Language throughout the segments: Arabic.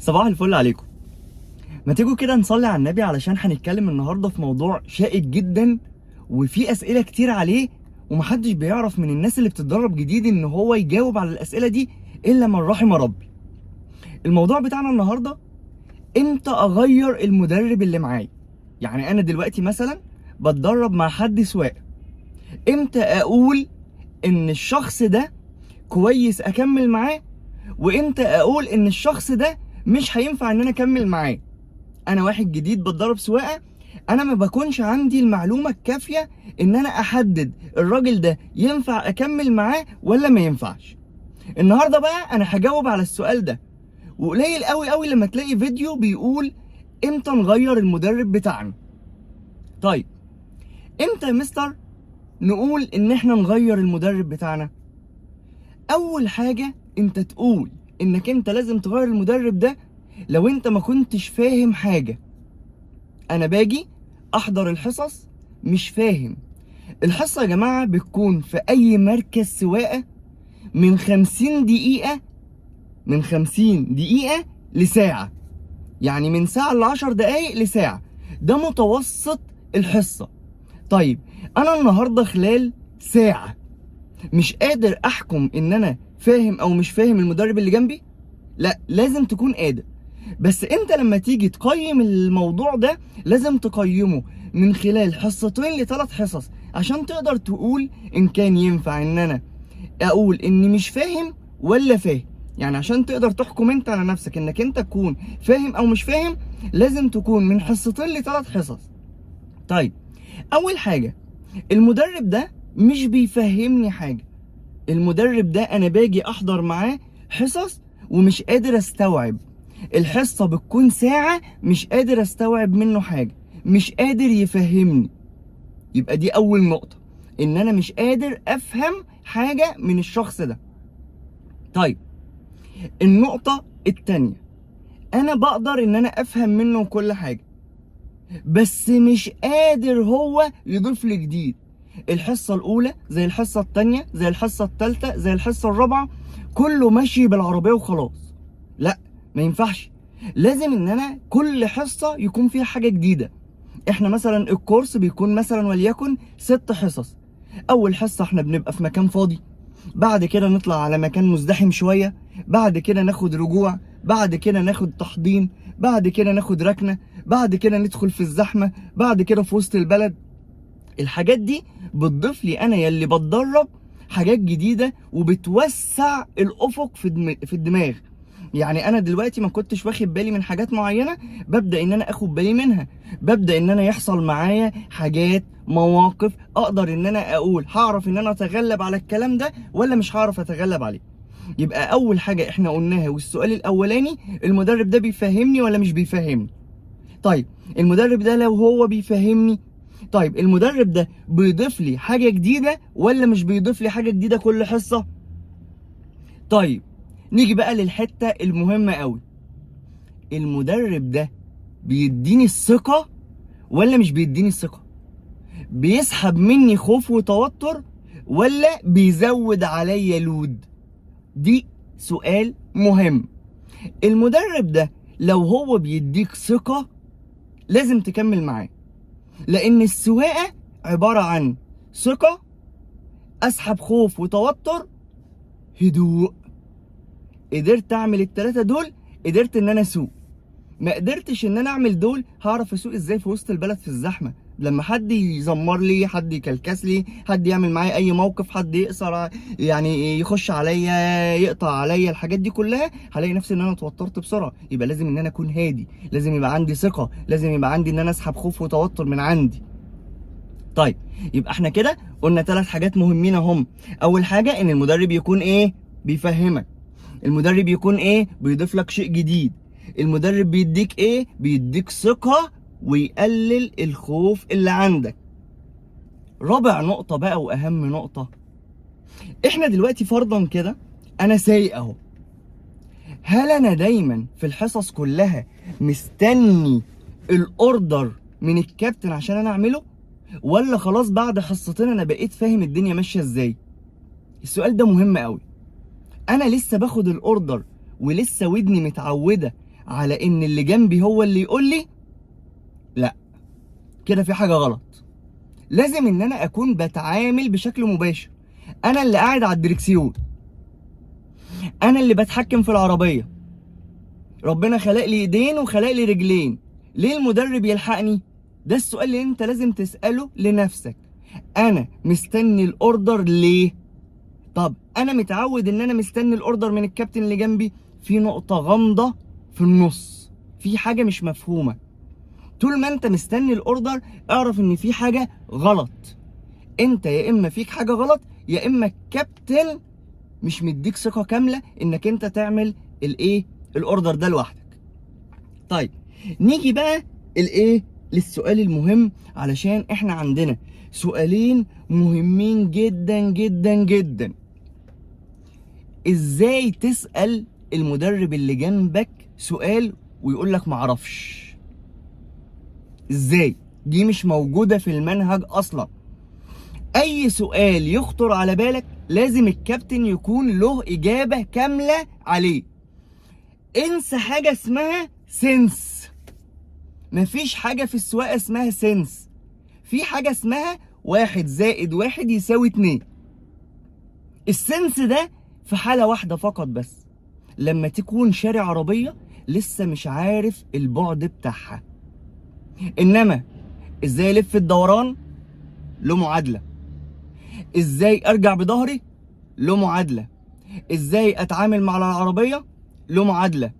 صباح الفل عليكم. ما تيجوا كده نصلي على النبي علشان هنتكلم النهارده في موضوع شائك جدا وفي اسئله كتير عليه، ومحدش بيعرف من الناس اللي بتتدرب جديد ان هو يجاوب على الاسئله دي الا من رحم ربي. الموضوع بتاعنا النهارده امتى اغير المدرب اللي معايا؟ يعني انا دلوقتي مثلا بتدرب مع حد سواقه، امتى اقول ان الشخص ده كويس اكمل معاه، وامتى اقول ان الشخص ده مش هينفع ان انا اكمل معاه؟ انا واحد جديد بتدرب سواقه، انا ما بكونش عندي المعلومه الكافيه ان انا احدد الراجل ده ينفع اكمل معاه ولا ما ينفعش. النهارده بقى انا هجاوب على السؤال ده، وقليل قوي قوي لما تلاقي فيديو بيقول امتى نغير المدرب بتاعنا. طيب امتى يا مستر نقول ان احنا نغير المدرب بتاعنا؟ اول حاجه انت تقول انك انت لازم تغير المدرب ده لو انت ما كنتش فاهم حاجه. انا باجي احضر الحصص مش فاهم. الحصه يا جماعه بتكون في اي مركز سواقه من 50 دقيقه، من 50 دقيقه لساعه، يعني من ساعه ل 10 دقائق لساعه، ده متوسط الحصه. طيب انا النهارده خلال ساعه مش قادر احكم ان انا فاهم او مش فاهم المدرب اللي جنبي؟ لا، لازم تكون قادر. بس انت لما تيجي تقيم الموضوع ده لازم تقيمه من خلال حصتين لثلاث حصص عشان تقدر تقول ان كان ينفع ان انا اقول اني مش فاهم ولا فاهم. يعني عشان تقدر تحكم انت على نفسك انك انت تكون فاهم او مش فاهم لازم تكون من حصتين لثلاث حصص. طيب اول حاجة، المدرب ده مش بيفهمني حاجة. المدرب ده انا باجي احضر معاه حصص ومش قادر استوعب. الحصة بتكون ساعة مش قادر استوعب منه حاجة، مش قادر يفهمني. يبقى دي اول نقطة، ان انا مش قادر افهم حاجة من الشخص ده. طيب النقطة التانية، انا بقدر ان انا افهم منه كل حاجة بس مش قادر هو يضيف لي جديد. الحصة الاولى زي الحصة التانية زي الحصة التالتة زي الحصة الرابعة كله ماشي بالعربية وخلاص. لا، ما ينفعش. لازم ان انا كل حصة يكون فيها حاجة جديدة. احنا مثلا الكورس بيكون مثلا وليكن 6 حصص. اول حصة احنا بنبقى في مكان فاضي، بعد كده نطلع على مكان مزدحم شوية، بعد كده ناخد رجوع، بعد كده ناخد تحضين، بعد كده ناخد ركنة، بعد كده ندخل في الزحمة، بعد كده في وسط البلد. الحاجات دي بتضيف لي انا يلي بتدرب حاجات جديدة وبتوسع الافق في الدماغ. يعني انا دلوقتي ما كنتش واخد بالي من حاجات معينة، ببدأ ان انا اخد بالي منها، ببدأ ان انا يحصل معايا حاجات مواقف اقدر ان انا اقول هعرف ان انا اتغلب على الكلام ده ولا مش هعرف اتغلب عليه. يبقى اول حاجة احنا قلناها والسؤال الاولاني، المدرب ده بيفهمني ولا مش بيفهمني؟ طيب المدرب ده لو هو بيفهمني، طيب المدرب ده بيضيف لي حاجة جديدة ولا مش بيضيف لي حاجة جديدة كل حصة؟ طيب نيجي بقى للحتة المهمة قوي، المدرب ده بيديني الثقة ولا مش بيديني الثقة؟ بيسحب مني خوف وتوتر ولا بيزود عليا لود؟ دي سؤال مهم. المدرب ده لو هو بيديك ثقة لازم تكمل معاه، لان السواقة عبارة عن ثقة، اسحب خوف وتوتر، هدوء. قدرت اعمل التلاتة دول قدرت ان انا اسوق. ما قدرتش ان انا اعمل دول هعرف اسوق ازاي في وسط البلد في الزحمه؟ لما حد يزمر لي، حد يكلكس لي، حد يعمل معايا اي موقف، حد يقصر يعني يخش عليا، يقطع عليا، الحاجات دي كلها هلاقي نفسي ان انا اتوترت بسرعه. يبقى لازم ان انا اكون هادي، لازم يبقى عندي ثقه، لازم يبقى عندي ان انا اسحب خوف وتوتر من عندي. طيب يبقى احنا كده قلنا 3 حاجات مهمين هم. اول حاجه ان المدرب يكون ايه؟ بيفهمك. المدرب يكون ايه؟ بيضيف لك شيء جديد. المدرب بيديك ايه؟ بيديك ثقة ويقلل الخوف اللي عندك. رابع نقطة بقى واهم نقطة، احنا دلوقتي فرضا كده انا سايق اهو، هل انا دايما في الحصص كلها مستني الاوردر من الكابتن عشان انا اعمله، ولا خلاص بعد حصتين انا بقيت فاهم الدنيا ماشية ازاي؟ السؤال ده مهم قوي. انا لسه باخد الاوردر ولسه ودني متعودة على ان اللي جنبي هو اللي يقول لي، لا كده في حاجه غلط. لازم ان انا اكون بتعامل بشكل مباشر. انا اللي قاعد على الدركسيون، انا اللي بتحكم في العربيه. ربنا خلق لي ايدين وخلق لي رجلين، ليه المدرب يلحقني؟ ده السؤال اللي انت لازم تساله لنفسك. انا مستني الاوردر ليه؟ طب انا متعود ان انا مستني الاوردر من الكابتن اللي جنبي، في نقطه غامضه في النص، في حاجه مش مفهومه. طول ما انت مستني الاوردر اعرف ان في حاجه غلط. انت يا اما فيك حاجه غلط، يا اما الكابتن مش مديك ثقه كامله انك انت تعمل الاوردر ده لوحدك. طيب نيجي بقى للسؤال المهم، علشان احنا عندنا سؤالين مهمين جدا جدا جدا. ازاي تسأل المدرب اللي جنبك سؤال ويقول لك معرفش؟ ازاي؟ دي مش موجودة في المنهج اصلا. اي سؤال يخطر على بالك لازم الكابتن يكون له اجابة كاملة عليه. انسى حاجة اسمها سنس. مفيش حاجة في السواقة اسمها سنس. في حاجة اسمها 1+1=2. السنس ده في حالة واحدة فقط بس، لما تكون شاري عربية لسه مش عارف البعد بتاعها. انما ازاي الف الدوران له معادلة، ازاي ارجع بظهري له معادلة، ازاي اتعامل مع العربية له معادلة،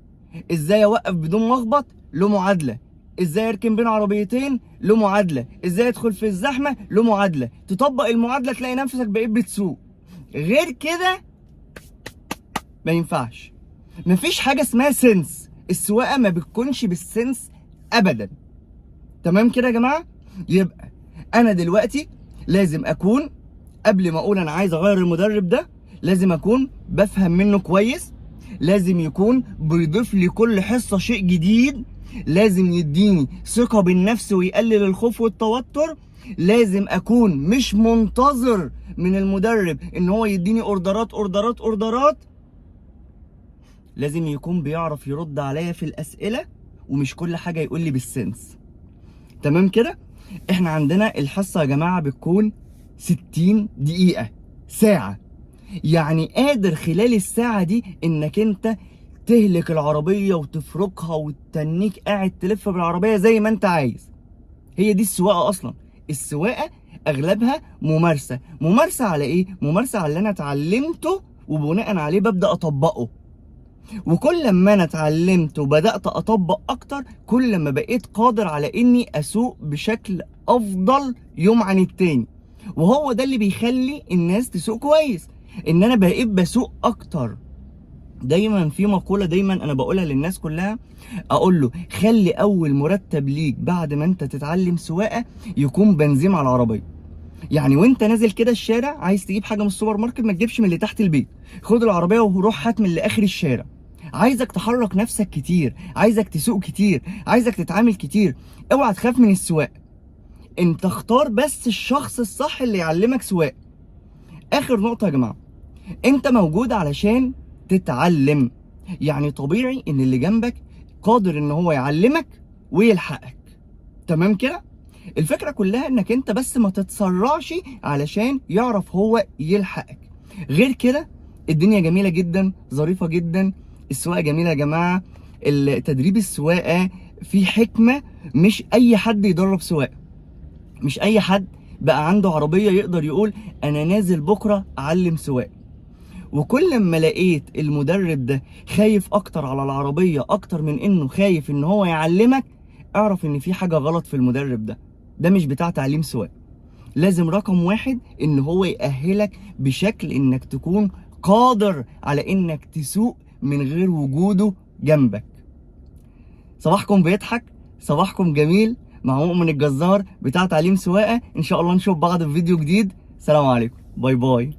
ازاي اوقف بدون مخبط له معادلة، ازاي اركن بين عربيتين له معادلة، ازاي ادخل في الزحمة له معادلة. تطبق المعادلة تلاقي نفسك بقيت بتسوق. غير كده ما ينفعش. مفيش حاجة اسمها سنس. السواقة ما بتكونش بالسنس ابدا. تمام كده يا جماعة؟ يبقى انا دلوقتي لازم اكون قبل ما اقول انا عايز اغير المدرب ده لازم اكون بفهم منه كويس، لازم يكون بيضيف لي كل حصة شيء جديد، لازم يديني ثقة بالنفس ويقلل الخوف والتوتر، لازم اكون مش منتظر من المدرب ان هو يديني اوردرات اوردرات اوردرات، لازم يكون بيعرف يرد عليا في الاسئلة ومش كل حاجة يقول لي بالسنس. تمام كده؟ احنا عندنا الحصة يا جماعة بتكون 60 دقيقة، ساعة. يعني قادر خلال الساعة دي انك انت تهلك العربية وتفركها وتتنيك قاعد تلف بالعربية زي ما انت عايز. هي دي السواقة اصلا. السواقة اغلبها ممارسة. ممارسة على ايه؟ ممارسة على اللي انا اتعلمته وبناء عليه ببدأ اطبقه. وكل ما انا اتعلمت وبدأت اطبق اكتر كل ما بقيت قادر على اني اسوق بشكل افضل يوم عن التاني. وهو ده اللي بيخلي الناس تسوق كويس، ان انا بقيت بسوق اكتر. دايما في مقولة دايما انا بقولها للناس كلها، اقول له خلي اول مرتب ليك بعد ما انت تتعلم سواقة يكون بنزين على العربية. يعني وانت نازل كده الشارع عايز تجيب حاجة من السوبر ماركت ما تجيبش من اللي تحت البيت، خد العربية وروح هات من اللي اخر الشارع. عايزك تحرك نفسك كتير، عايزك تسوق كتير، عايزك تتعامل كتير. اوعى تخاف من السواقة، انت اختار بس الشخص الصح اللي يعلمك سواقة. اخر نقطة يا جماعة، انت موجود علشان تتعلم. يعني طبيعي ان اللي جنبك قادر ان هو يعلمك ويلحقك. تمام كده؟ الفكرة كلها انك انت بس ما تتسرعش علشان يعرف هو يلحقك. غير كده الدنيا جميلة جدا، ظريفة جدا، السواقة جميلة يا جماعة. تدريب السواقة فيه حكمة. مش اي حد يدرب سواقة، مش اي حد بقى عنده عربية يقدر يقول انا نازل بكرة اعلم سواقة. وكل ما لقيت المدرب ده خايف اكتر على العربية اكتر من انه خايف ان هو يعلمك، اعرف ان في حاجة غلط في المدرب ده مش بتاع تعليم سواقة. لازم رقم واحد ان هو يأهلك بشكل انك تكون قادر على انك تسوق من غير وجوده جنبك. صباحكم بيضحك، صباحكم جميل، مع مؤمن الجزار بتاع تعليم سواقة. ان شاء الله نشوف بعض في فيديو جديد. سلام عليكم، باي باي.